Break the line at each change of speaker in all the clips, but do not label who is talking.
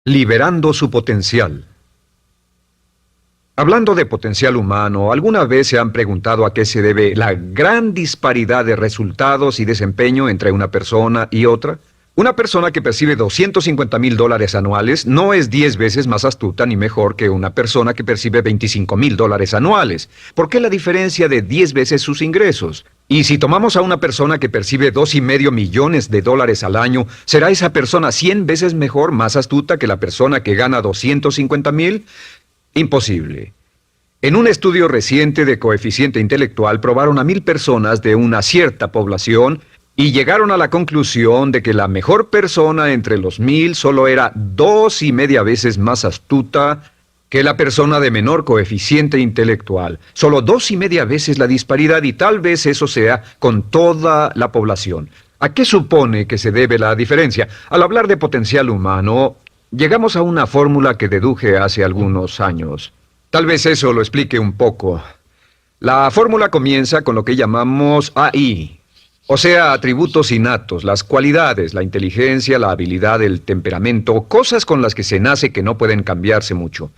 Liberando su potencial. Hablando de potencial humano, ¿alguna vez se han preguntado a qué se debe la gran disparidad de resultados y desempeño entre una persona y otra? Una persona que percibe $250,000 anuales no es 10 veces más astuta ni mejor que una persona que percibe $25,000 anuales. ¿Por qué la diferencia de 10 veces sus ingresos? Y si tomamos a una persona que percibe $2,5 millones al año, ¿será esa persona 100 veces mejor, más astuta que la persona que gana $250,000? Imposible. En un estudio reciente de coeficiente intelectual probaron a 1,000 personas de una cierta población y llegaron a la conclusión de que la mejor persona entre los 1,000 solo era 2,5 veces más astuta que la persona de menor coeficiente intelectual. Solo 2,5 veces la disparidad, y tal vez eso sea con toda la población. ¿A qué supone que se debe la diferencia? Al hablar de potencial humano, llegamos a una fórmula que deduje hace algunos años. Tal vez eso lo explique un poco. La fórmula comienza con lo que llamamos AI. O sea, atributos innatos, las cualidades, la inteligencia, la habilidad, el temperamento, cosas con las que se nace que no pueden cambiarse mucho.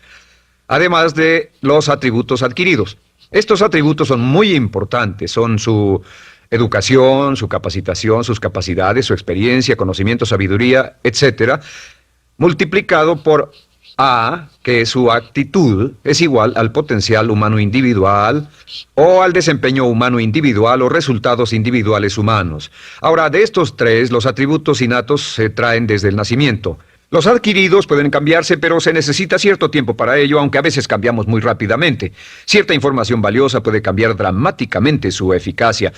Además de los atributos adquiridos. Estos atributos son muy importantes, son su educación, su capacitación, sus capacidades, su experiencia, conocimiento, sabiduría, etc., multiplicado por A, que su actitud es igual al potencial humano individual o al desempeño humano individual o resultados individuales humanos. Ahora, de estos tres, los atributos innatos se traen desde el nacimiento. Los adquiridos pueden cambiarse, pero se necesita cierto tiempo para ello, aunque a veces cambiamos muy rápidamente. Cierta información valiosa puede cambiar dramáticamente su eficacia,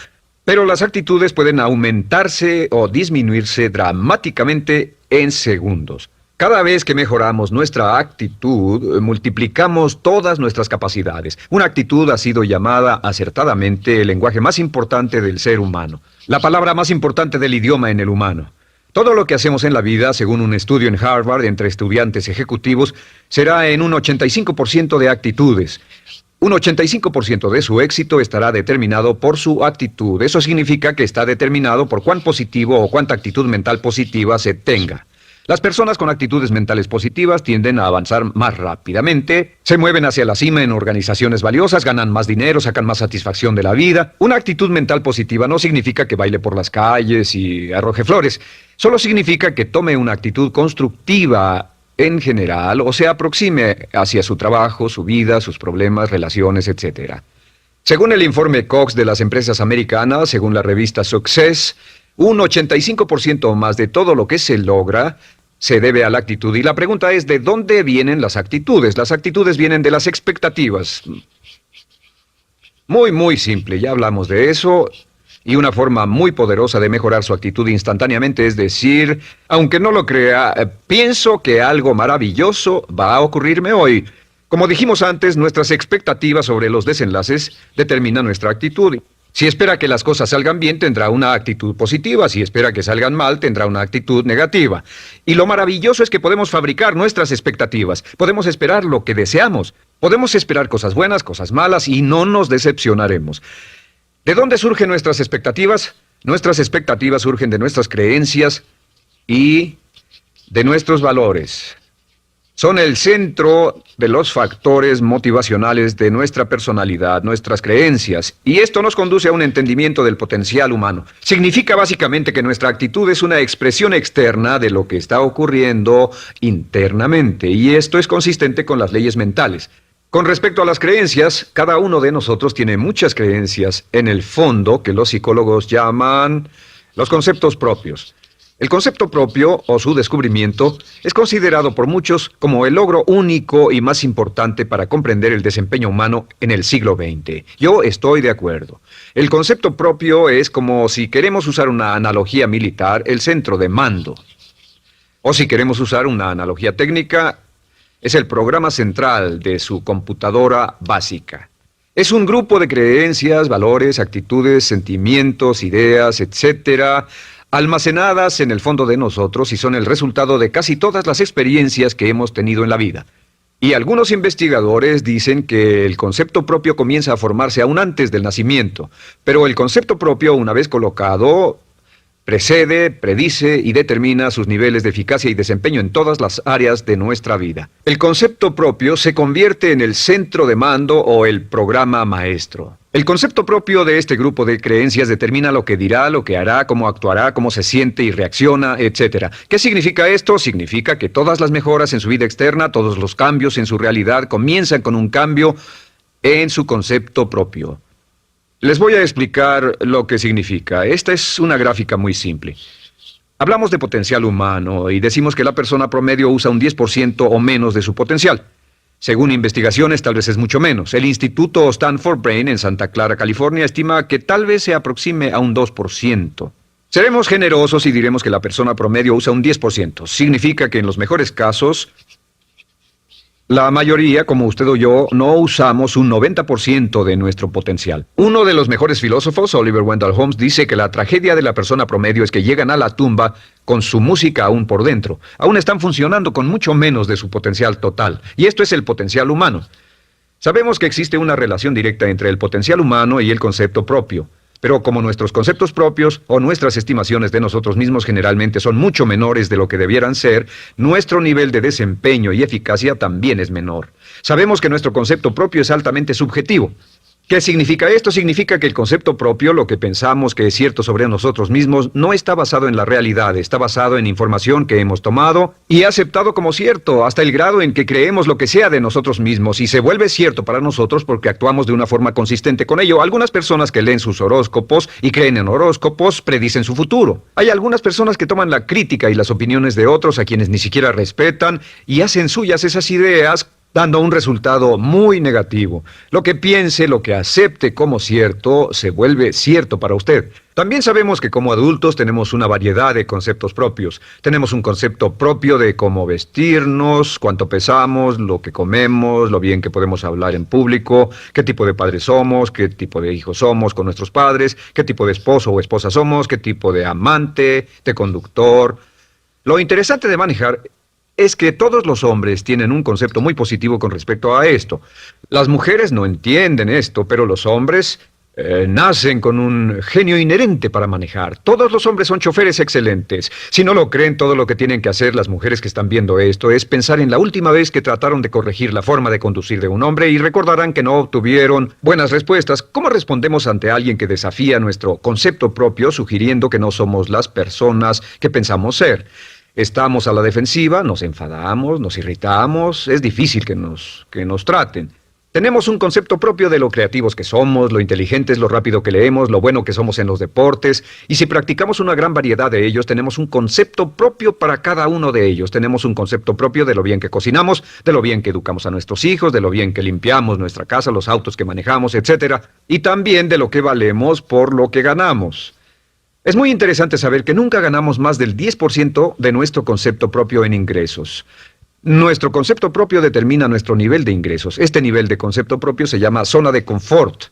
pero las actitudes pueden aumentarse o disminuirse dramáticamente en segundos. Cada vez que mejoramos nuestra actitud, multiplicamos todas nuestras capacidades. Una actitud ha sido llamada acertadamente el lenguaje más importante del ser humano, la palabra más importante del idioma en el humano. Todo lo que hacemos en la vida, según un estudio en Harvard entre estudiantes ejecutivos, será en un 85% de actitudes. Un 85% de su éxito estará determinado por su actitud. Eso significa que está determinado por cuán positivo o cuánta actitud mental positiva se tenga. Las personas con actitudes mentales positivas tienden a avanzar más rápidamente, se mueven hacia la cima en organizaciones valiosas, ganan más dinero, sacan más satisfacción de la vida. Una actitud mental positiva no significa que baile por las calles y arroje flores. Solo significa que tome una actitud constructiva en general o se aproxime hacia su trabajo, su vida, sus problemas, relaciones, etc. Según el informe Cox de las empresas americanas, según la revista Success, un 85% o más de todo lo que se logra se debe a la actitud. Y la pregunta es, ¿de dónde vienen las actitudes? Las actitudes vienen de las expectativas. Muy simple, ya hablamos de eso. Y una forma muy poderosa de mejorar su actitud instantáneamente es decir, aunque no lo crea, pienso que algo maravilloso va a ocurrirme hoy. Como dijimos antes, nuestras expectativas sobre los desenlaces determinan nuestra actitud. Si espera que las cosas salgan bien, tendrá una actitud positiva. Si espera que salgan mal, tendrá una actitud negativa. Y lo maravilloso es que podemos fabricar nuestras expectativas. Podemos esperar lo que deseamos. Podemos esperar cosas buenas, cosas malas, y no nos decepcionaremos. ¿De dónde surgen nuestras expectativas? Nuestras expectativas surgen de nuestras creencias y de nuestros valores. Son el centro de los factores motivacionales de nuestra personalidad, nuestras creencias, y esto nos conduce a un entendimiento del potencial humano. Significa básicamente que nuestra actitud es una expresión externa de lo que está ocurriendo internamente, y esto es consistente con las leyes mentales. Con respecto a las creencias, cada uno de nosotros tiene muchas creencias en el fondo que los psicólogos llaman los conceptos propios. El concepto propio, o su descubrimiento, es considerado por muchos como el logro único y más importante para comprender el desempeño humano en el siglo XX. Yo estoy de acuerdo. El concepto propio es como, si queremos usar una analogía militar, el centro de mando. O si queremos usar una analogía técnica, es el programa central de su computadora básica. Es un grupo de creencias, valores, actitudes, sentimientos, ideas, etcétera, almacenadas en el fondo de nosotros y son el resultado de casi todas las experiencias que hemos tenido en la vida. Y algunos investigadores dicen que el concepto propio comienza a formarse aún antes del nacimiento, pero el concepto propio, una vez colocado, Precede, predice y determina sus niveles de eficacia y desempeño en todas las áreas de nuestra vida. El concepto propio se convierte en el centro de mando o el programa maestro. El concepto propio de este grupo de creencias determina lo que dirá, lo que hará, cómo actuará, cómo se siente y reacciona, etc. ¿Qué significa esto? Significa que todas las mejoras en su vida externa, todos los cambios en su realidad comienzan con un cambio en su concepto propio. Les voy a explicar lo que significa. Esta es una gráfica muy simple. Hablamos de potencial humano y decimos que la persona promedio usa un 10% o menos de su potencial. Según investigaciones, tal vez es mucho menos. El Instituto Stanford Brain en Santa Clara, California, estima que tal vez se aproxime a un 2%. Seremos generosos y diremos que la persona promedio usa un 10%. Significa que en los mejores casos, la mayoría, como usted o yo, no usamos un 90% de nuestro potencial. Uno de los mejores filósofos, Oliver Wendell Holmes, dice que la tragedia de la persona promedio es que llegan a la tumba con su música aún por dentro. Aún están funcionando con mucho menos de su potencial total. Y esto es el potencial humano. Sabemos que existe una relación directa entre el potencial humano y el concepto propio. Pero como nuestros conceptos propios o nuestras estimaciones de nosotros mismos generalmente son mucho menores de lo que debieran ser, nuestro nivel de desempeño y eficacia también es menor. Sabemos que nuestro concepto propio es altamente subjetivo. ¿Qué significa esto? Significa que el concepto propio, lo que pensamos que es cierto sobre nosotros mismos, no está basado en la realidad, está basado en información que hemos tomado y aceptado como cierto, hasta el grado en que creemos lo que sea de nosotros mismos y se vuelve cierto para nosotros porque actuamos de una forma consistente con ello. Algunas personas que leen sus horóscopos y creen en horóscopos predicen su futuro. Hay algunas personas que toman la crítica y las opiniones de otros a quienes ni siquiera respetan y hacen suyas esas ideas, dando un resultado muy negativo. Lo que piense, lo que acepte como cierto, se vuelve cierto para usted. También sabemos que como adultos tenemos una variedad de conceptos propios. Tenemos un concepto propio de cómo vestirnos, cuánto pesamos, lo que comemos, lo bien que podemos hablar en público, qué tipo de padres somos, qué tipo de hijos somos con nuestros padres, qué tipo de esposo o esposa somos, qué tipo de amante, de conductor. Lo interesante de manejar es que todos los hombres tienen un concepto muy positivo con respecto a esto. Las mujeres no entienden esto, pero los hombres nacen con un genio inherente para manejar. Todos los hombres son choferes excelentes. Si no lo creen, todo lo que tienen que hacer las mujeres que están viendo esto es pensar en la última vez que trataron de corregir la forma de conducir de un hombre y recordarán que no obtuvieron buenas respuestas. ¿Cómo respondemos ante alguien que desafía nuestro concepto propio, sugiriendo que no somos las personas que pensamos ser? Estamos a la defensiva, nos enfadamos, nos irritamos, es difícil que nos traten. Tenemos un concepto propio de lo creativos que somos, lo inteligentes, lo rápido que leemos, lo bueno que somos en los deportes, y si practicamos una gran variedad de ellos, tenemos un concepto propio para cada uno de ellos. Tenemos un concepto propio de lo bien que cocinamos, de lo bien que educamos a nuestros hijos, de lo bien que limpiamos nuestra casa, los autos que manejamos, etc. Y también de lo que valemos por lo que ganamos. Es muy interesante saber que nunca ganamos más del 10% de nuestro concepto propio en ingresos. Nuestro concepto propio determina nuestro nivel de ingresos. Este nivel de concepto propio se llama zona de confort.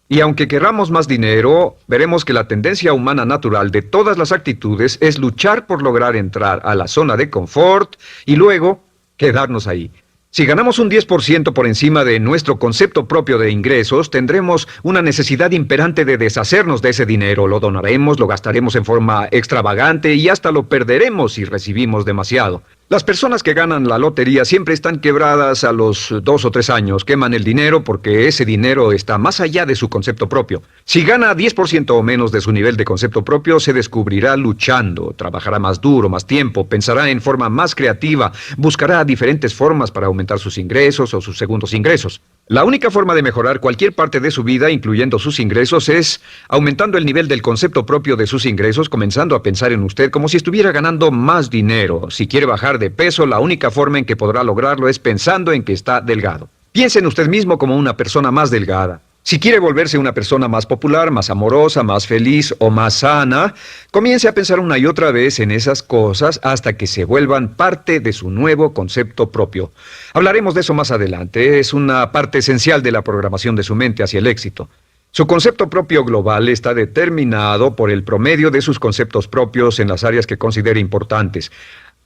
Y aunque querramos más dinero, veremos que la tendencia humana natural de todas las actitudes es luchar por lograr entrar a la zona de confort y luego quedarnos ahí. Si ganamos un 10% por encima de nuestro concepto propio de ingresos, tendremos una necesidad imperante de deshacernos de ese dinero. Lo donaremos, lo gastaremos en forma extravagante y hasta lo perderemos si recibimos demasiado. Las personas que ganan la lotería siempre están quebradas a los 2 o 3 años. Queman el dinero porque ese dinero está más allá de su concepto propio. Si gana 10% o menos de su nivel de concepto propio, se descubrirá luchando, trabajará más duro, más tiempo, pensará en forma más creativa, buscará diferentes formas para aumentar sus ingresos o sus segundos ingresos. La única forma de mejorar cualquier parte de su vida, incluyendo sus ingresos, es aumentando el nivel del concepto propio de sus ingresos, comenzando a pensar en usted como si estuviera ganando más dinero. Si quiere bajar de peso, la única forma en que podrá lograrlo es pensando en que está delgado. Piense en usted mismo como una persona más delgada. Si quiere volverse una persona más popular, más amorosa, más feliz o más sana, comience a pensar una y otra vez en esas cosas hasta que se vuelvan parte de su nuevo concepto propio. Hablaremos de eso más adelante. Es una parte esencial de la programación de su mente hacia el éxito. Su concepto propio global está determinado por el promedio de sus conceptos propios en las áreas que considere importantes.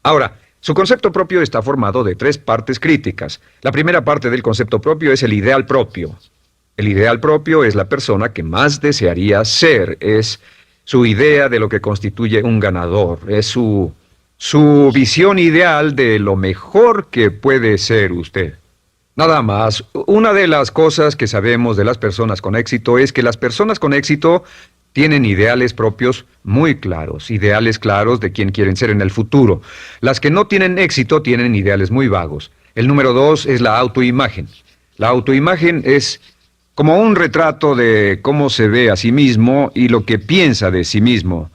Ahora, su concepto propio está formado de 3 partes críticas. La primera parte del concepto propio es el ideal propio. El ideal propio es la persona que más desearía ser, es su idea de lo que constituye un ganador, es su visión ideal de lo mejor que puede ser usted. Nada más, una de las cosas que sabemos de las personas con éxito es que las personas con éxito tienen ideales propios muy claros, ideales claros de quién quieren ser en el futuro. Las que no tienen éxito tienen ideales muy vagos. El número 2 es la autoimagen. La autoimagen es como un retrato de cómo se ve a sí mismo y lo que piensa de sí mismo.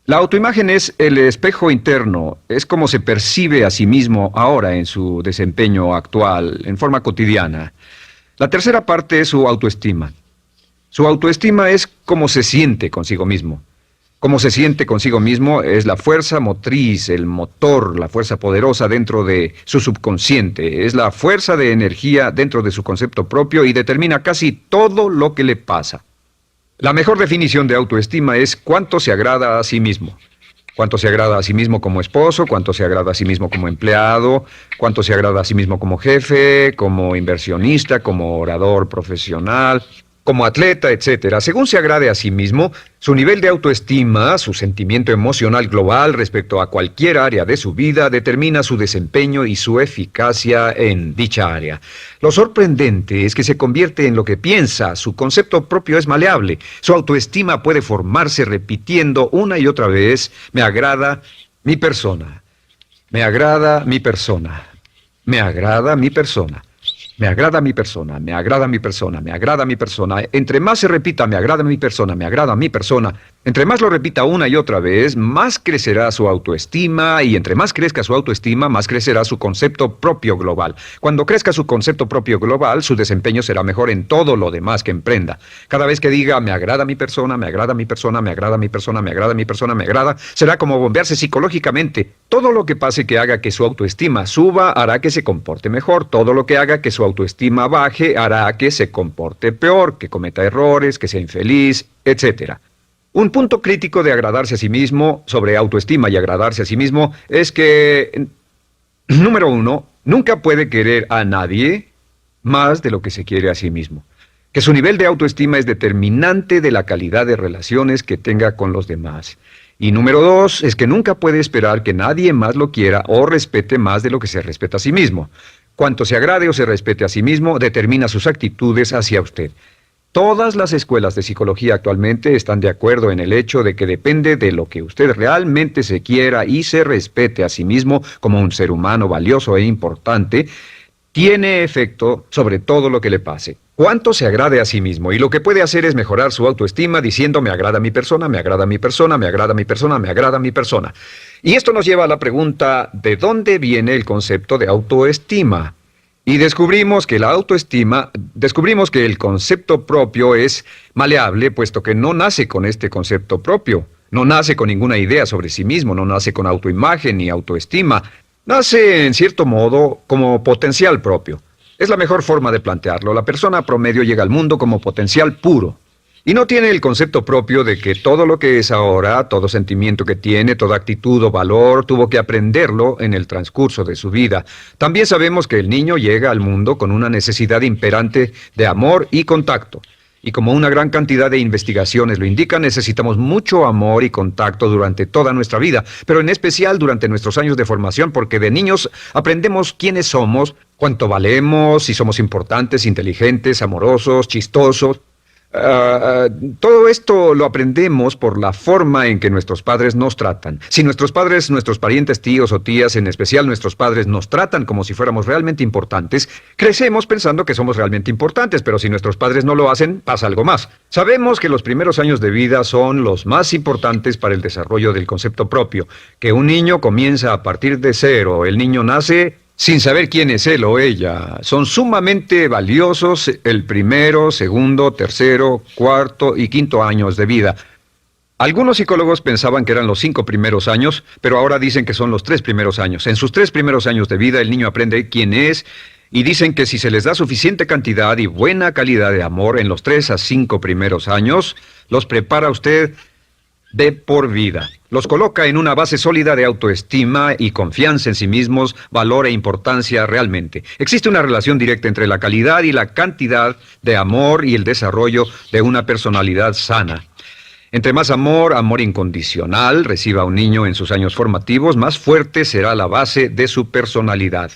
La autoimagen es el espejo interno, es como se percibe a sí mismo ahora en su desempeño actual, en forma cotidiana. La tercera parte es su autoestima. Su autoestima es cómo se siente consigo mismo. Cómo se siente consigo mismo es la fuerza motriz, el motor, la fuerza poderosa dentro de su subconsciente. Es la fuerza de energía dentro de su concepto propio y determina casi todo lo que le pasa. La mejor definición de autoestima es cuánto se agrada a sí mismo. Cuánto se agrada a sí mismo como esposo, cuánto se agrada a sí mismo como empleado, cuánto se agrada a sí mismo como jefe, como inversionista, como orador profesional, como atleta, etcétera. Según se agrade a sí mismo, su nivel de autoestima, su sentimiento emocional global respecto a cualquier área de su vida, determina su desempeño y su eficacia en dicha área. Lo sorprendente es que se convierte en lo que piensa, su concepto propio es maleable, su autoestima puede formarse repitiendo una y otra vez, me agrada mi persona, me agrada mi persona, me agrada mi persona. Me agrada mi persona, me agrada mi persona, me agrada mi persona. Entre más se repita, me agrada mi persona, me agrada mi persona, entre más lo repita una y otra vez, más crecerá su autoestima y entre más crezca su autoestima, más crecerá su concepto propio global. Cuando crezca su concepto propio global, su desempeño será mejor en todo lo demás que emprenda. Cada vez que diga, me agrada mi persona, me agrada mi persona, me agrada mi persona, me agrada mi persona, me agrada, será como bombearse psicológicamente. Todo lo que pase que haga que su autoestima suba hará que se comporte mejor. Todo lo que haga que su autoestima baje hará que se comporte peor, que cometa errores, que sea infeliz, etc. Un punto crítico de agradarse a sí mismo, sobre autoestima y agradarse a sí mismo, es que, número 1, nunca puede querer a nadie más de lo que se quiere a sí mismo. Que su nivel de autoestima es determinante de la calidad de relaciones que tenga con los demás. Y número 2, es que nunca puede esperar que nadie más lo quiera o respete más de lo que se respeta a sí mismo. Cuanto se agrade o se respete a sí mismo, determina sus actitudes hacia usted. Todas las escuelas de psicología actualmente están de acuerdo en el hecho de que depende de lo que usted realmente se quiera y se respete a sí mismo como un ser humano valioso e importante, tiene efecto sobre todo lo que le pase. Cuánto se agrade a sí mismo y lo que puede hacer es mejorar su autoestima diciendo me agrada mi persona, me agrada mi persona, me agrada mi persona, me agrada mi persona. Y esto nos lleva a la pregunta, ¿de dónde viene el concepto de autoestima? Y descubrimos que el concepto propio es maleable, puesto que no nace con este concepto propio, no nace con ninguna idea sobre sí mismo, no nace con autoimagen ni autoestima, nace en cierto modo como potencial propio. Es la mejor forma de plantearlo. La persona promedio llega al mundo como potencial puro. Y no tiene el concepto propio de que todo lo que es ahora, todo sentimiento que tiene, toda actitud o valor, tuvo que aprenderlo en el transcurso de su vida. También sabemos que el niño llega al mundo con una necesidad imperante de amor y contacto. Y como una gran cantidad de investigaciones lo indican, necesitamos mucho amor y contacto durante toda nuestra vida, pero en especial durante nuestros años de formación, porque de niños aprendemos quiénes somos, cuánto valemos, si somos importantes, inteligentes, amorosos, chistosos. Todo esto lo aprendemos por la forma en que nuestros padres nos tratan. Si nuestros padres, nuestros parientes, tíos o tías, en especial nuestros padres, nos tratan como si fuéramos realmente importantes, crecemos pensando que somos realmente importantes, pero si nuestros padres no lo hacen, pasa algo más. Sabemos que los primeros años de vida son los más importantes para el desarrollo del concepto propio, que un niño comienza a partir de cero. El niño nace sin saber quién es él o ella. Son sumamente valiosos el primero, segundo, tercero, cuarto y quinto años de vida. Algunos psicólogos pensaban que eran los 5 primeros años, pero ahora dicen que son los 3 primeros años. En sus 3 primeros años de vida el niño aprende quién es y dicen que si se les da suficiente cantidad y buena calidad de amor en los 3 a 5 primeros años, los prepara usted de por vida. Los coloca en una base sólida de autoestima y confianza en sí mismos, valor e importancia realmente. Existe una relación directa entre la calidad y la cantidad de amor y el desarrollo de una personalidad sana. Entre más amor, amor incondicional, reciba un niño en sus años formativos, más fuerte será la base de su personalidad.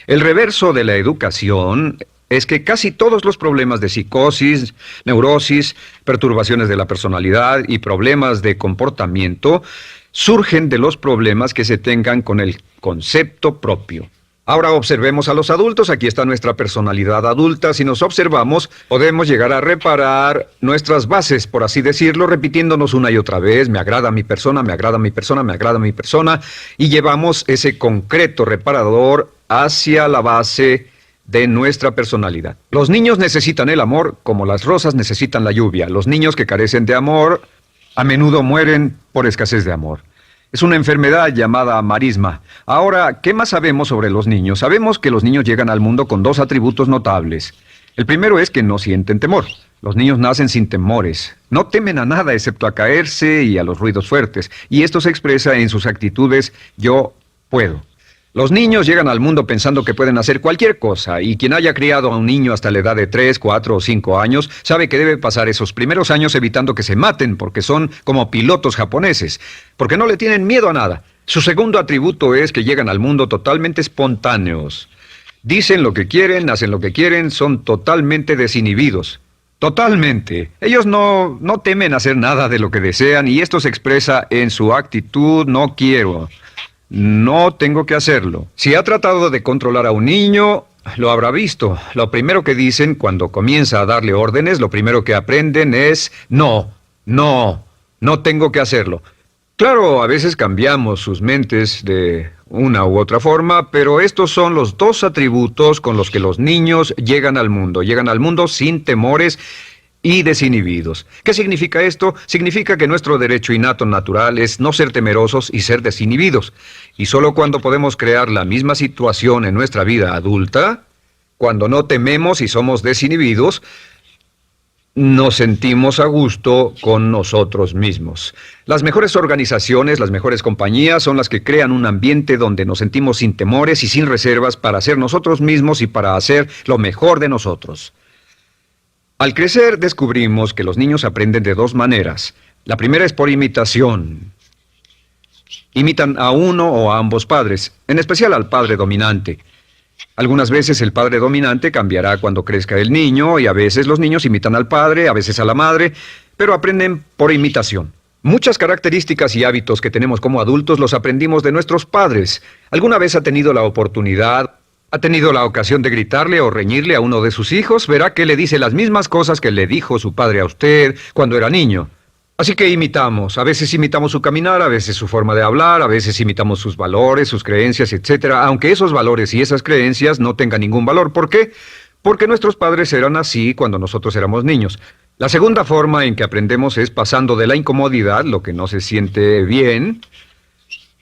El reverso de la educación es que casi todos los problemas de psicosis, neurosis, perturbaciones de la personalidad y problemas de comportamiento surgen de los problemas que se tengan con el concepto propio. Ahora observemos a los adultos. Aquí está nuestra personalidad adulta. Si nos observamos, podemos llegar a reparar nuestras bases, por así decirlo, repitiéndonos una y otra vez: me agrada mi persona, me agrada mi persona, me agrada mi persona, y llevamos ese concreto reparador hacia la base de nuestra personalidad. Los niños necesitan el amor como las rosas necesitan la lluvia. Los niños que carecen de amor a menudo mueren por escasez de amor. Es una enfermedad llamada marisma. Ahora, ¿qué más sabemos sobre los niños? Sabemos que los niños llegan al mundo con dos atributos notables. El primero es que no sienten temor. Los niños nacen sin temores. No temen a nada excepto a caerse y a los ruidos fuertes. Y esto se expresa en sus actitudes: yo puedo. Los niños llegan al mundo pensando que pueden hacer cualquier cosa, y quien haya criado a un niño hasta la edad de 3, 4 o 5 años sabe que debe pasar esos primeros años evitando que se maten, porque son como pilotos japoneses, porque no le tienen miedo a nada. Su segundo atributo es que llegan al mundo totalmente espontáneos. Dicen lo que quieren, hacen lo que quieren, son totalmente desinhibidos. Totalmente. Ellos no temen hacer nada de lo que desean, y esto se expresa en su actitud: no quiero. No tengo que hacerlo. Si ha tratado de controlar a un niño, lo habrá visto. Lo primero que dicen cuando comienza a darle órdenes, lo primero que aprenden es: no tengo que hacerlo. Claro, a veces cambiamos sus mentes de una u otra forma, pero estos son los dos atributos con los que los niños llegan al mundo. Llegan al mundo sin temores y desinhibidos. ¿Qué significa esto? Significa que nuestro derecho innato natural es no ser temerosos y ser desinhibidos. Y solo cuando podemos crear la misma situación en nuestra vida adulta, cuando no tememos y somos desinhibidos, nos sentimos a gusto con nosotros mismos. Las mejores organizaciones, las mejores compañías son las que crean un ambiente donde nos sentimos sin temores y sin reservas para ser nosotros mismos y para hacer lo mejor de nosotros. Al crecer descubrimos que los niños aprenden de dos maneras. La primera es por imitación. Imitan a uno o a ambos padres, en especial al padre dominante. Algunas veces el padre dominante cambiará cuando crezca el niño, y a veces los niños imitan al padre, a veces a la madre, pero aprenden por imitación. Muchas características y hábitos que tenemos como adultos los aprendimos de nuestros padres. ¿Alguna vez ha tenido la ocasión de gritarle o reñirle a uno de sus hijos? Verá que le dice las mismas cosas que le dijo su padre a usted cuando era niño. Así que imitamos. A veces imitamos su caminar, a veces su forma de hablar, a veces imitamos sus valores, sus creencias, etc. Aunque esos valores y esas creencias no tengan ningún valor. ¿Por qué? Porque nuestros padres eran así cuando nosotros éramos niños. La segunda forma en que aprendemos es pasando de la incomodidad, lo que no se siente bien,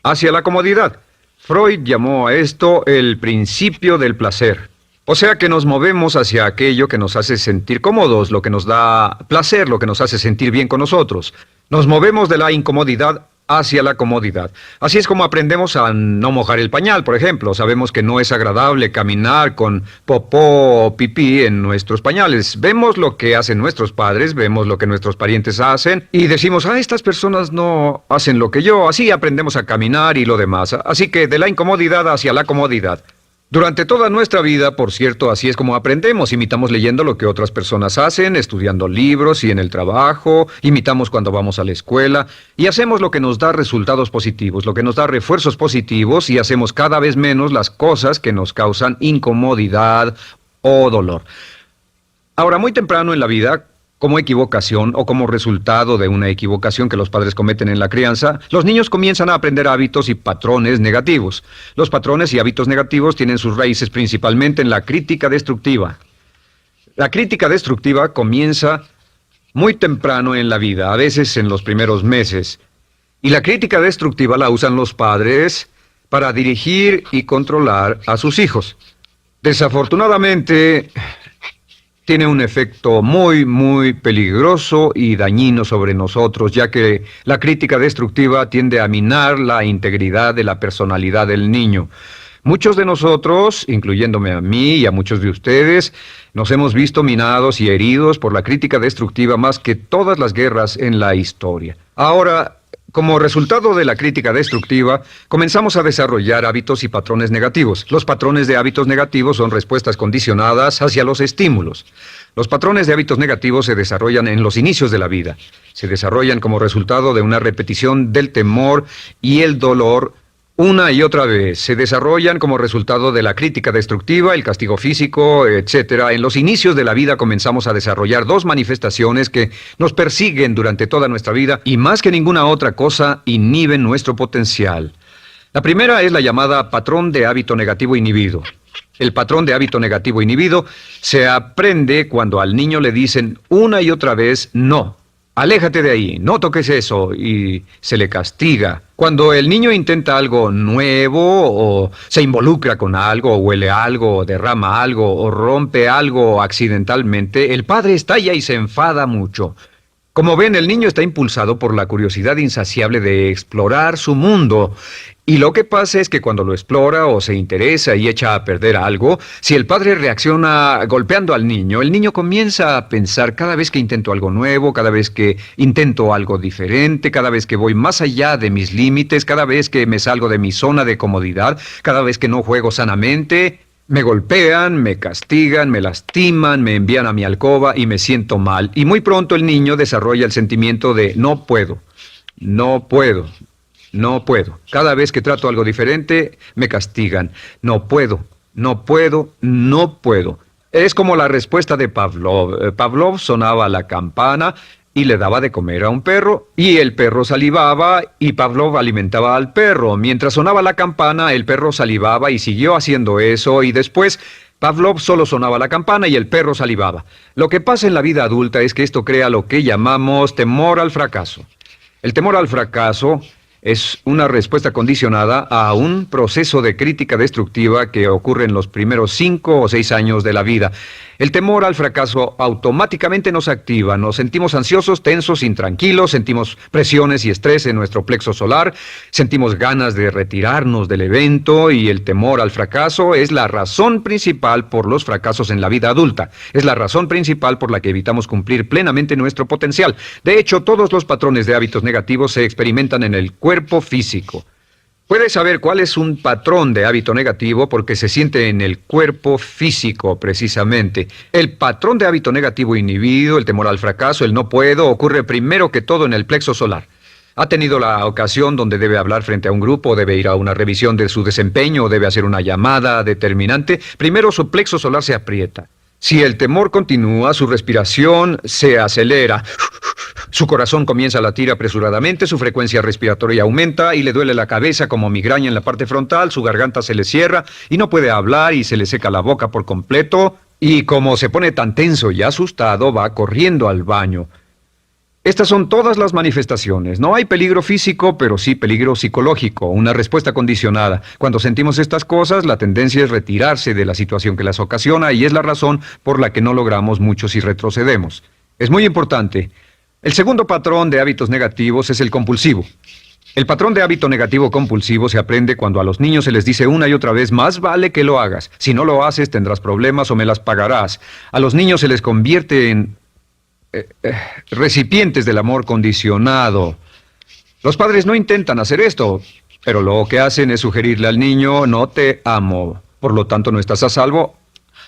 hacia la comodidad. Freud llamó a esto el principio del placer. O sea que nos movemos hacia aquello que nos hace sentir cómodos, lo que nos da placer, lo que nos hace sentir bien con nosotros. Nos movemos de la incomodidad hacia la comodidad. Así es como aprendemos a no mojar el pañal, por ejemplo. Sabemos que no es agradable caminar con popó o pipí en nuestros pañales. Vemos lo que hacen nuestros padres, vemos lo que nuestros parientes hacen y decimos: estas personas no hacen lo que yo. Así aprendemos a caminar y lo demás. Así que de la incomodidad hacia la comodidad. Durante toda nuestra vida, por cierto, así es como aprendemos. Imitamos leyendo lo que otras personas hacen, estudiando libros y en el trabajo, imitamos cuando vamos a la escuela, y hacemos lo que nos da resultados positivos, lo que nos da refuerzos positivos, y hacemos cada vez menos las cosas que nos causan incomodidad o dolor. Ahora, muy temprano en la vida, como equivocación o como resultado de una equivocación que los padres cometen en la crianza, los niños comienzan a aprender hábitos y patrones negativos. Los patrones y hábitos negativos tienen sus raíces principalmente en la crítica destructiva. La crítica destructiva comienza muy temprano en la vida, a veces en los primeros meses. Y la crítica destructiva la usan los padres para dirigir y controlar a sus hijos. Desafortunadamente, tiene un efecto muy peligroso y dañino sobre nosotros, ya que la crítica destructiva tiende a minar la integridad de la personalidad del niño. Muchos de nosotros, incluyéndome a mí y a muchos de ustedes, nos hemos visto minados y heridos por la crítica destructiva más que todas las guerras en la historia. Ahora, como resultado de la crítica destructiva, comenzamos a desarrollar hábitos y patrones negativos. Los patrones de hábitos negativos son respuestas condicionadas hacia los estímulos. Los patrones de hábitos negativos se desarrollan en los inicios de la vida. Se desarrollan como resultado de una repetición del temor y el dolor una y otra vez. Se desarrollan como resultado de la crítica destructiva, el castigo físico, etc. En los inicios de la vida comenzamos a desarrollar dos manifestaciones que nos persiguen durante toda nuestra vida y más que ninguna otra cosa inhiben nuestro potencial. La primera es la llamada patrón de hábito negativo inhibido. El patrón de hábito negativo inhibido se aprende cuando al niño le dicen una y otra vez no. Aléjate de ahí, no toques eso, y se le castiga. Cuando el niño intenta algo nuevo, o se involucra con algo, o huele algo, o derrama algo, o rompe algo accidentalmente, el padre estalla y se enfada mucho. Como ven, el niño está impulsado por la curiosidad insaciable de explorar su mundo. Y lo que pasa es que cuando lo explora o se interesa y echa a perder algo, si el padre reacciona golpeando al niño, el niño comienza a pensar cada vez que intento algo nuevo, cada vez que intento algo diferente, cada vez que voy más allá de mis límites, cada vez que me salgo de mi zona de comodidad, cada vez que no juego sanamente, me golpean, me castigan, me lastiman, me envían a mi alcoba y me siento mal. Y muy pronto el niño desarrolla el sentimiento de no puedo, no puedo. No puedo. Cada vez que trato algo diferente, me castigan. No puedo, no puedo, no puedo. Es como la respuesta de Pavlov. Pavlov sonaba la campana y le daba de comer a un perro, y el perro salivaba, y Pavlov alimentaba al perro. Mientras sonaba la campana, el perro salivaba y siguió haciendo eso, y después Pavlov solo sonaba la campana y el perro salivaba. Lo que pasa en la vida adulta es que esto crea lo que llamamos temor al fracaso. El temor al fracaso es una respuesta condicionada a un proceso de crítica destructiva que ocurre en los primeros 5 o 6 años de la vida. El temor al fracaso automáticamente nos activa, nos sentimos ansiosos, tensos, intranquilos, sentimos presiones y estrés en nuestro plexo solar, sentimos ganas de retirarnos del evento y el temor al fracaso es la razón principal por los fracasos en la vida adulta. Es la razón principal por la que evitamos cumplir plenamente nuestro potencial. De hecho, todos los patrones de hábitos negativos se experimentan en el cuerpo físico. Puedes saber cuál es un patrón de hábito negativo porque se siente en el cuerpo físico, precisamente. El patrón de hábito negativo inhibido, el temor al fracaso, el no puedo, ocurre primero que todo en el plexo solar. ¿Ha tenido la ocasión donde debe hablar frente a un grupo, debe ir a una revisión de su desempeño o debe hacer una llamada determinante? Primero su plexo solar se aprieta. Si el temor continúa, su respiración se acelera. Su corazón comienza a latir apresuradamente, su frecuencia respiratoria aumenta y le duele la cabeza como migraña en la parte frontal, su garganta se le cierra y no puede hablar y se le seca la boca por completo. Y como se pone tan tenso y asustado, va corriendo al baño. Estas son todas las manifestaciones. No hay peligro físico, pero sí peligro psicológico, una respuesta condicionada. Cuando sentimos estas cosas, la tendencia es retirarse de la situación que las ocasiona y es la razón por la que no logramos mucho si retrocedemos. Es muy importante. El segundo patrón de hábitos negativos es el compulsivo. El patrón de hábito negativo compulsivo se aprende cuando a los niños se les dice una y otra vez, más vale que lo hagas. Si no lo haces, tendrás problemas o me las pagarás. A los niños se les convierte en recipientes del amor condicionado. Los padres no intentan hacer esto, pero lo que hacen es sugerirle al niño, no te amo. Por lo tanto, no estás a salvo,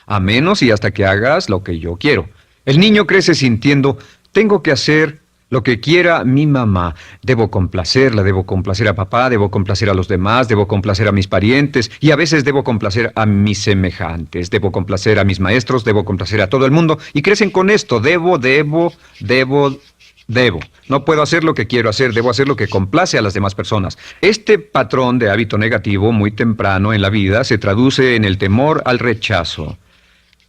a menos y hasta que hagas lo que yo quiero. El niño crece sintiendo, tengo que hacer lo que quiera mi mamá. Debo complacerla, debo complacer a papá, debo complacer a los demás, debo complacer a mis parientes y a veces debo complacer a mis semejantes, debo complacer a mis maestros, debo complacer a todo el mundo y crecen con esto, debo. No puedo hacer lo que quiero hacer, debo hacer lo que complace a las demás personas. Este patrón de hábito negativo muy temprano en la vida se traduce en el temor al rechazo.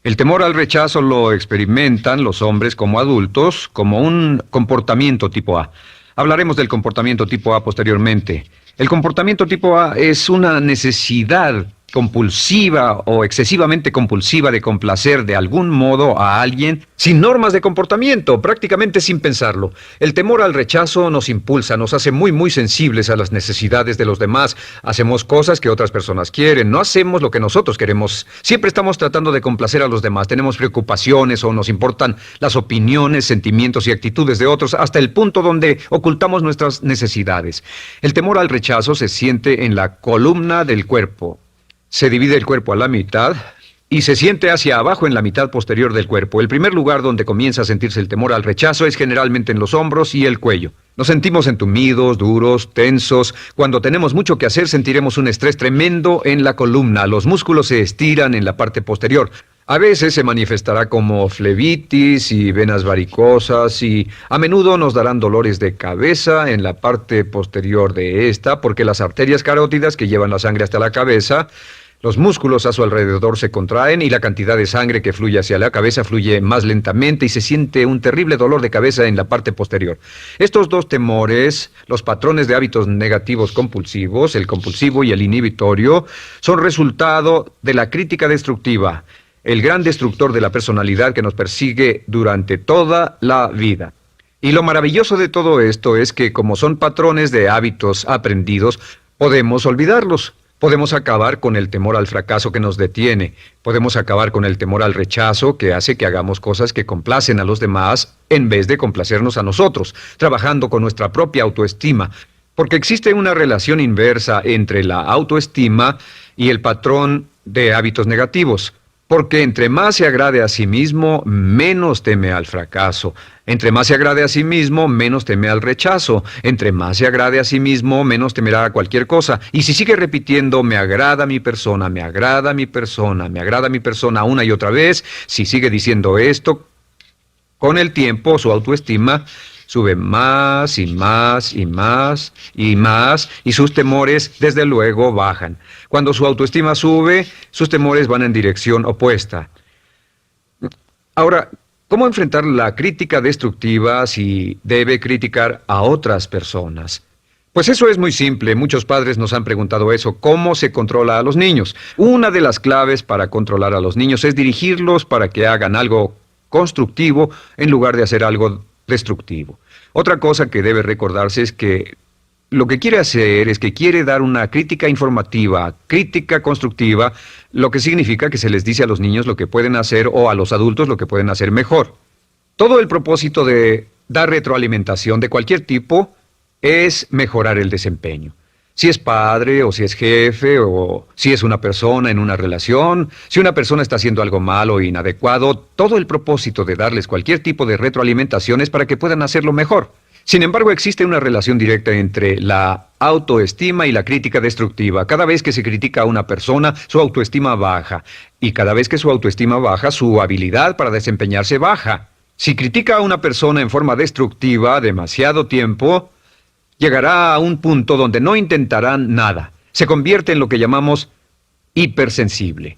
El temor al rechazo lo experimentan los hombres como adultos como un comportamiento tipo A. Hablaremos del comportamiento tipo A posteriormente. El comportamiento tipo A es una necesidad compulsiva o excesivamente compulsiva de complacer de algún modo a alguien sin normas de comportamiento, prácticamente sin pensarlo. El temor al rechazo nos impulsa, nos hace muy sensibles a las necesidades de los demás. Hacemos cosas que otras personas quieren, no hacemos lo que nosotros queremos. Siempre estamos tratando de complacer a los demás. Tenemos preocupaciones o nos importan las opiniones, sentimientos y actitudes de otros hasta el punto donde ocultamos nuestras necesidades. El temor al rechazo se siente en la columna del cuerpo. Se divide el cuerpo a la mitad y se siente hacia abajo en la mitad posterior del cuerpo. El primer lugar donde comienza a sentirse el temor al rechazo es generalmente en los hombros y el cuello. Nos sentimos entumidos, duros, tensos. Cuando tenemos mucho que hacer sentiremos un estrés tremendo en la columna. Los músculos se estiran en la parte posterior. A veces se manifestará como flebitis y venas varicosas y a menudo nos darán dolores de cabeza en la parte posterior de esta porque las arterias carótidas que llevan la sangre hasta la cabeza, los músculos a su alrededor se contraen y la cantidad de sangre que fluye hacia la cabeza fluye más lentamente y se siente un terrible dolor de cabeza en la parte posterior. Estos dos temores, los patrones de hábitos negativos compulsivos, el compulsivo y el inhibitorio, son resultado de la crítica destructiva, el gran destructor de la personalidad que nos persigue durante toda la vida. Y lo maravilloso de todo esto es que como son patrones de hábitos aprendidos, podemos olvidarlos. Podemos acabar con el temor al fracaso que nos detiene. Podemos acabar con el temor al rechazo que hace que hagamos cosas que complacen a los demás en vez de complacernos a nosotros, trabajando con nuestra propia autoestima. Porque existe una relación inversa entre la autoestima y el patrón de hábitos negativos. Porque entre más se agrade a sí mismo, menos teme al fracaso. Entre más se agrade a sí mismo, menos teme al rechazo. Entre más se agrade a sí mismo, menos temerá a cualquier cosa. Y si sigue repitiendo, me agrada mi persona, me agrada mi persona, me agrada mi persona una y otra vez, si sigue diciendo esto, con el tiempo su autoestima sube más y más y más y más y sus temores desde luego bajan. Cuando su autoestima sube, sus temores van en dirección opuesta. Ahora, ¿cómo enfrentar la crítica destructiva si debe criticar a otras personas? Pues eso es muy simple. Muchos padres nos han preguntado eso. ¿Cómo se controla a los niños? Una de las claves para controlar a los niños es dirigirlos para que hagan algo constructivo en lugar de hacer algo destructivo. Otra cosa que debe recordarse es que lo que quiere hacer es que quiere dar una crítica informativa, crítica constructiva, lo que significa que se les dice a los niños lo que pueden hacer o a los adultos lo que pueden hacer mejor. Todo el propósito de dar retroalimentación de cualquier tipo es mejorar el desempeño. Si es padre o si es jefe o si es una persona en una relación, si una persona está haciendo algo malo o inadecuado, todo el propósito de darles cualquier tipo de retroalimentación es para que puedan hacerlo mejor. Sin embargo, existe una relación directa entre la autoestima y la crítica destructiva. Cada vez que se critica a una persona, su autoestima baja. Y cada vez que su autoestima baja, su habilidad para desempeñarse baja. Si critica a una persona en forma destructiva demasiado tiempo, llegará a un punto donde no intentarán nada. Se convierte en lo que llamamos hipersensible.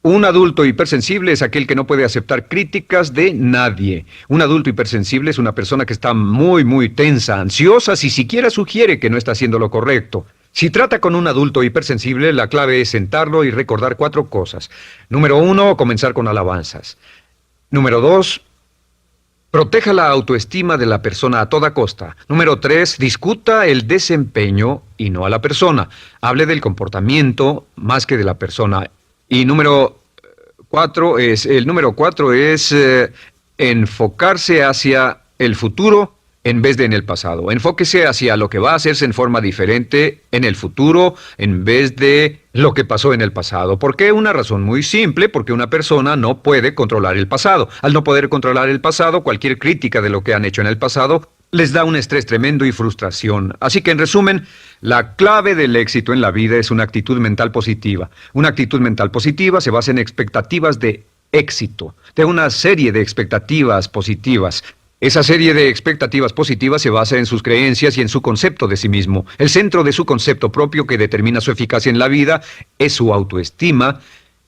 Un adulto hipersensible es aquel que no puede aceptar críticas de nadie. Un adulto hipersensible es una persona que está muy tensa, ansiosa, si siquiera sugiere que no está haciendo lo correcto. Si trata con un adulto hipersensible, la clave es sentarlo y recordar 4 cosas. Número 1, comenzar con alabanzas. Número 2, proteja la autoestima de la persona a toda costa. Número 3, discuta el desempeño y no a la persona. Hable del comportamiento más que de la persona. Y número 4 es enfocarse hacia el futuro en vez de en el pasado. Enfóquese hacia lo que va a hacerse en forma diferente en el futuro en vez de lo que pasó en el pasado. ¿Por qué? Una razón muy simple, porque una persona no puede controlar el pasado. Al no poder controlar el pasado, cualquier crítica de lo que han hecho en el pasado les da un estrés tremendo y frustración. Así que, en resumen, la clave del éxito en la vida es una actitud mental positiva. Una actitud mental positiva se basa en expectativas de éxito, de una serie de expectativas positivas. Esa serie de expectativas positivas se basa en sus creencias y en su concepto de sí mismo. El centro de su concepto propio que determina su eficacia en la vida es su autoestima,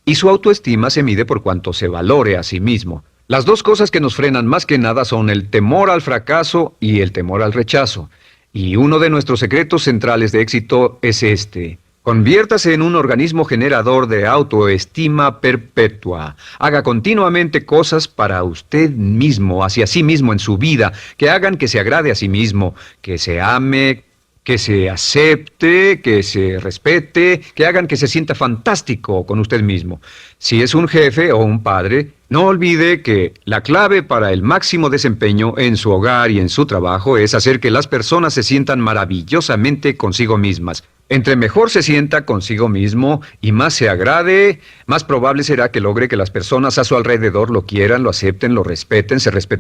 y su autoestima se mide por cuanto se valore a sí mismo. Las dos cosas que nos frenan más que nada son el temor al fracaso y el temor al rechazo. Y uno de nuestros secretos centrales de éxito es este: Conviértase en un organismo generador de autoestima perpetua. Haga continuamente cosas para usted mismo, hacia sí mismo en su vida, que hagan que se agrade a sí mismo, que se ame, que se acepte, que se respete, que hagan que se sienta fantástico con usted mismo. Si es un jefe o un padre, no olvide que la clave para el máximo desempeño en su hogar y en su trabajo es hacer que las personas se sientan maravillosamente consigo mismas. Entre mejor se sienta consigo mismo y más se agrade, más probable será que logre que las personas a su alrededor lo quieran, lo acepten, lo respeten, se respeten.